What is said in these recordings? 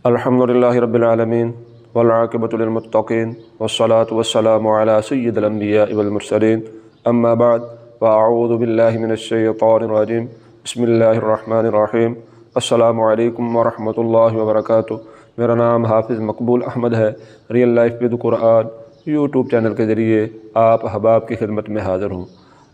الحمدللہ رب العالمین والعاقبۃ للمتقین والصلاة والسلام علی سید الانبیاء والمرسلین اما بعد فاعوذ باللہ من الشیطان الرجیم بسم اللہ الرحمن الرحیم السلام علیکم ورحمۃ اللہ وبرکاتہ۔ میرا نام حافظ مقبول احمد ہے۔ Real life with Quran YouTube channel کے ذریعے آپ احباب کی خدمت میں حاضر ہوں۔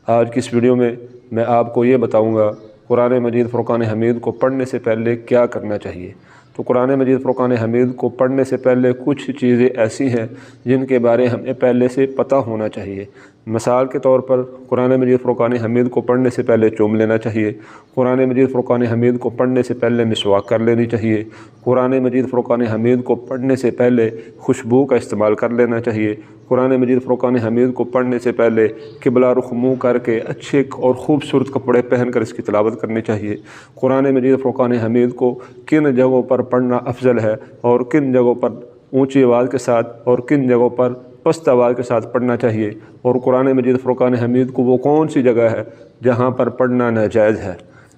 آج کی اس ویڈیو میں آپ کو یہ بتاؤں گا قرآن مجید فرقان حمید کو پڑھنے سے پہلے کیا کرنا چاہیے۔ تو قرآن مجید فرقان حمید کو پڑھنے سے پہلے کچھ چیزیں ایسی ہیں جن کے بارے ہمیں پہلے سے پتہ ہونا چاہیے۔ مثال کے طور پر قرآن مجید فرقان حمید کو پڑھنے سے پہلے چوم لینا چاہیے، قرآن مجید فرقان حمید کو پڑھنے سے پہلے مسواک کر لینی چاہیے، قرآن مجید فرقان حمید کو پڑھنے سے پہلے خوشبو کا استعمال کر لینا چاہیے، قرآن مجید فرقان حمید کو پڑھنے سے پہلے قبلہ رخ منہ کر کے اچھے اور خوبصورت کپڑے پہن کر اس کی تلاوت کرنی چاہیے۔ قرآن مجید فرقان حمید کو کن جگہوں پر پڑھنا افضل ہے اور کن جگہوں پر اونچی آواز کے ساتھ اور کن جگہوں پر پست آواز کے ساتھ پڑھنا چاہیے، اور قرآن مجید فرقان حمید کو وہ کون سی جگہ ہے جہاں پر پڑھنا ناجائز ہے۔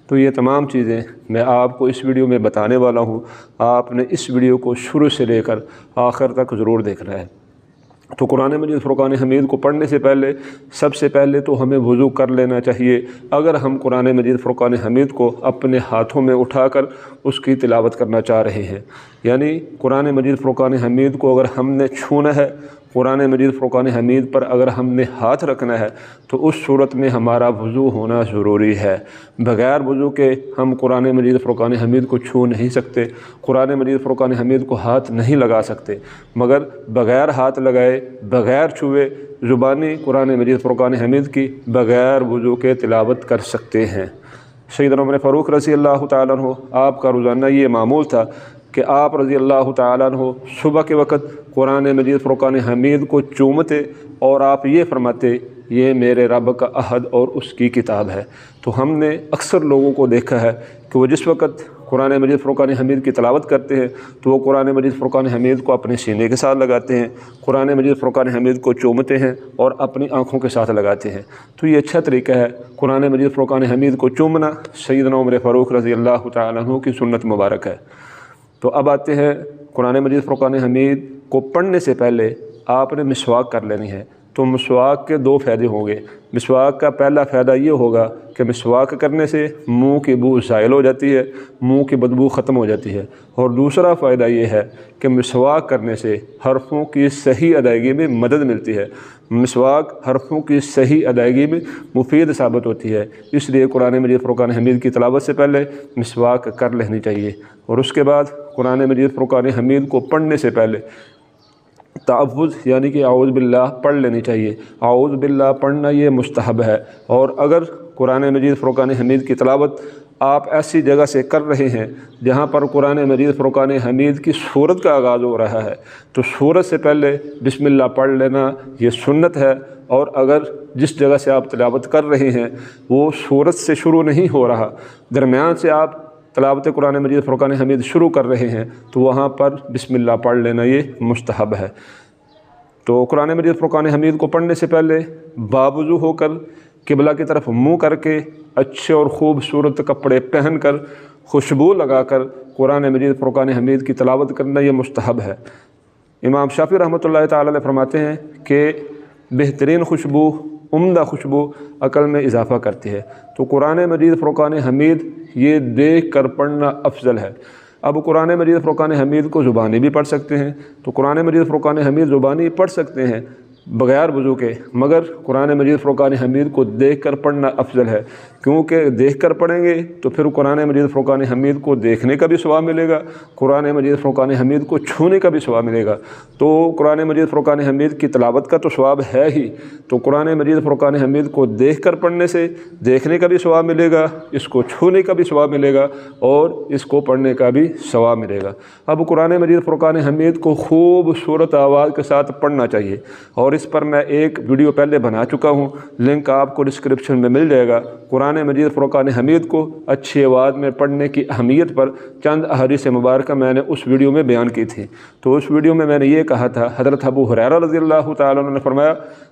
تو یہ تمام چیزیں میں آپ کو اس ویڈیو میں بتانے والا ہوں۔ آپ نے اس ویڈیو کو شروع سے لے کر آخر تک ضرور دیکھنا ہے۔ تو قرآن مجید فرقان حمید کو پڑھنے سے پہلے سب سے پہلے تو ہمیں وضو کر لینا چاہیے۔ اگر ہم قرآن مجید فرقان حمید کو اپنے ہاتھوں میں اٹھا کر اس کی تلاوت کرنا چاہ رہے ہیں، یعنی قرآن مجید فرقان حمید کو اگر ہم نے چھونا ہے، قرآن مجید فرقان حمید پر اگر ہم نے ہاتھ رکھنا ہے تو اس صورت میں ہمارا وضو ہونا ضروری ہے۔ بغیر وضو کے ہم قرآن مجید فرقان حمید کو چھو نہیں سکتے، قرآن مجید فرقان حمید کو ہاتھ نہیں لگا سکتے، مگر بغیر ہاتھ لگائے بغیر چھوئے زبانی قرآن مجید فرقان حمید کی بغیر وضو کے تلاوت کر سکتے ہیں۔ سیدنا عمر فاروق رضی اللہ تعالیٰ عنہ آپ کا روزانہ یہ معمول تھا کہ آپ رضی اللہ تعالیٰ عنہ صبح کے وقت قرآن مجید فرقان حمید کو چومتے اور آپ یہ فرماتے، یہ میرے رب کا عہد اور اس کی کتاب ہے۔ تو ہم نے اکثر لوگوں کو دیکھا ہے کہ وہ جس وقت قرآن مجید فرقان حمید کی تلاوت کرتے ہیں تو وہ قرآن مجید فرقان حمید کو اپنے سینے کے ساتھ لگاتے ہیں، قرآن مجید فرقان حمید کو چومتے ہیں اور اپنی آنکھوں کے ساتھ لگاتے ہیں۔ تو یہ اچھا طریقہ ہے قرآن مجید فرقان حمید کو چومنا، سیدنا عمر فاروق رضی اللہ تعالیٰ عنہ کی سنت مبارک ہے۔ تو اب آتے ہیں قرآن مجید فرقان حمید کو پڑھنے سے پہلے آپ نے مسواک کر لینی ہے۔ تو مسواک کے دو فائدے ہوں گے۔ مسواک کا پہلا فائدہ یہ ہوگا کہ مسواک کرنے سے منہ کی بو زائل ہو جاتی ہے، منہ کی بدبو ختم ہو جاتی ہے، اور دوسرا فائدہ یہ ہے کہ مسواک کرنے سے حرفوں کی صحیح ادائیگی میں مدد ملتی ہے۔ مسواک حرفوں کی صحیح ادائیگی میں مفید ثابت ہوتی ہے، اس لیے قرآن مجید فرقان حمید کی تلاوت سے پہلے مسواک کر لینی چاہیے، اور اس کے بعد قرآن مجید فرقان حمید کو پڑھنے سے پہلے تعوذ یعنی کہ اعوذ باللہ پڑھ لینی چاہیے۔ اعوذ باللہ پڑھنا یہ مستحب ہے، اور اگر قرآن مجید فرقان حمید کی تلاوت آپ ایسی جگہ سے کر رہے ہیں جہاں پر قرآن مجید فرقان حمید کی سورت کا آغاز ہو رہا ہے تو سورت سے پہلے بسم اللہ پڑھ لینا یہ سنت ہے، اور اگر جس جگہ سے آپ تلاوت کر رہے ہیں وہ سورت سے شروع نہیں ہو رہا، درمیان سے آپ تلاوت قرآن مجید فرقان حمید شروع کر رہے ہیں تو وہاں پر بسم اللہ پڑھ لینا یہ مستحب ہے۔ تو قرآن مجید فرقان حمید کو پڑھنے سے پہلے باوضو ہو کر قبلہ کی طرف منہ کر کے اچھے اور خوبصورت کپڑے پہن کر خوشبو لگا کر قرآن مجید فرقان حمید کی تلاوت کرنا یہ مستحب ہے۔ امام شافعی رحمۃ اللہ تعالیٰ علیہ فرماتے ہیں کہ بہترین خوشبو، عمدہ خوشبو عقل میں اضافہ کرتی ہے۔ تو قرآن مجید فرقان حمید یہ دیکھ کر پڑھنا افضل ہے۔ اب قرآن مجید فرقان حمید کو زبانی بھی پڑھ سکتے ہیں، تو قرآن مجید فرقان حمید زبانی پڑھ سکتے ہیں بغیر وضو کے، مگر قرآن مجید فرقان حمید کو دیکھ کر پڑھنا افضل ہے، کیونکہ دیکھ کر پڑھیں گے تو پھر قرآن مجید فرقان حمید کو دیکھنے کا بھی ثواب ملے گا، قرآن مجید فرقان حمید کو چھونے کا بھی ثواب ملے گا۔ تو قرآن مجید فرقان حمید کی تلاوت کا تو ثواب ہے ہی، تو قرآن مجید فرقان حمید کو دیکھ کر پڑھنے سے دیکھنے کا بھی ثواب ملے گا، اس کو چھونے کا بھی ثواب ملے گا، اور اس کو پڑھنے کا بھی ثواب ملے گا۔ اب قرآن مجید فرقان حمید کو خوبصورت آواز کے ساتھ پڑھنا چاہیے، اور اس پر میں ایک ویڈیو پہلے بنا چکا ہوں، لنک آپ کو ڈسکرپشن میں مل جائے گا۔ قرآن مجید فرقان حمید کو اچھی آواز میں پڑھنے کی اہمیت پر چند احادیث مبارکہ میں نے اس ویڈیو میں بیان کی تھی۔ تو اس ویڈیو میں نے یہ کہا تھا، حضرت ابو ہریرہ رضی اللہ تعالیٰ عنہ نے فرمایا